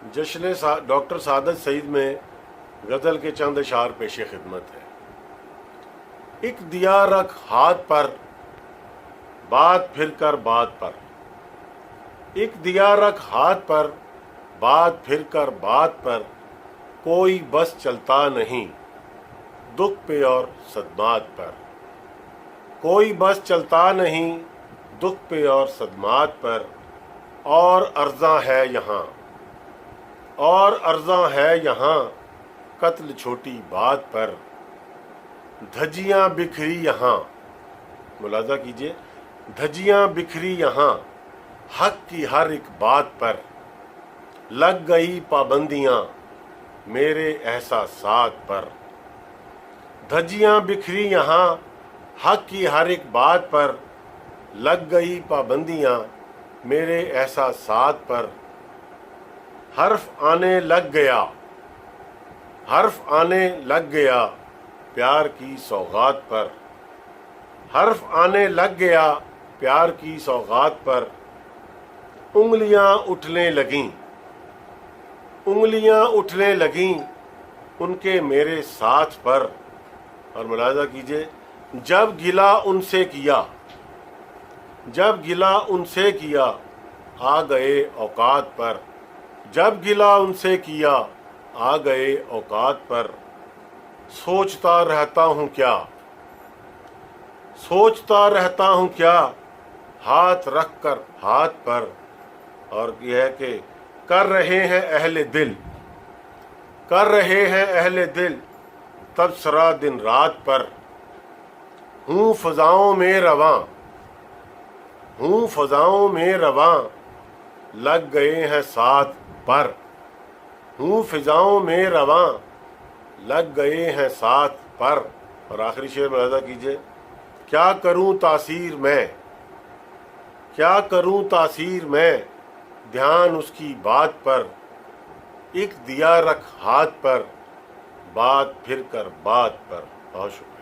جشن ڈاکٹر سعادت سعید میں غزل کے چند اشعار پیش خدمت ہے۔ ایک دیا رکھ ہاتھ پر، بات پھر کر بات پر، ایک دیا رکھ ہاتھ پر، بات پھر کر بات پر، کوئی بس چلتا نہیں دکھ پہ اور صدمات پر، کوئی بس چلتا نہیں دکھ پہ اور صدمات پر، اور ارزاں ہے یہاں، اور ارزاں ہے یہاں قتل چھوٹی بات پر، دھجیاں بکھری یہاں، ملاحظہ کیجئے، دھجیاں بکھری یہاں حق کی ہر ایک بات پر، لگ گئی پابندیاں میرے احساسات پر، دھجیاں بکھری یہاں حق کی ہر ایک بات پر، لگ گئی پابندیاں میرے احساسات پر، حرف آنے لگ گیا، حرف آنے لگ گیا پیار کی سوغات پر، حرف آنے لگ گیا پیار کی سوغات پر، انگلیاں اٹھنے لگیں، انگلیاں اٹھنے لگیں ان کے میرے ساتھ پر، اور ملاحظہ کیجئے، جب گلہ ان سے کیا، جب گلہ ان سے کیا آ گئے اوقات پر، جب گلہ ان سے کیا آ گئے اوقات پر، سوچتا رہتا ہوں کیا، سوچتا رہتا ہوں کیا ہاتھ رکھ کر ہاتھ پر، اور یہ ہے کہ کر رہے ہیں اہل دل، کر رہے ہیں اہل دل تبصرہ دن رات پر، ہوں فضاؤں میں رواں، ہوں فضاؤں میں رواں لگ گئے ہیں ساتھ پر، ہوں فضاؤں میں رواں لگ گئے ہیں ساتھ پر، اور آخری شعر ملاحظہ کیجئے، کیا کروں تاثیر میں، کیا کروں تاثیر میں دھیان اس کی بات پر، ایک دیا رکھ ہاتھ پر، بات پھر کر بات پر۔ بہت شکریہ۔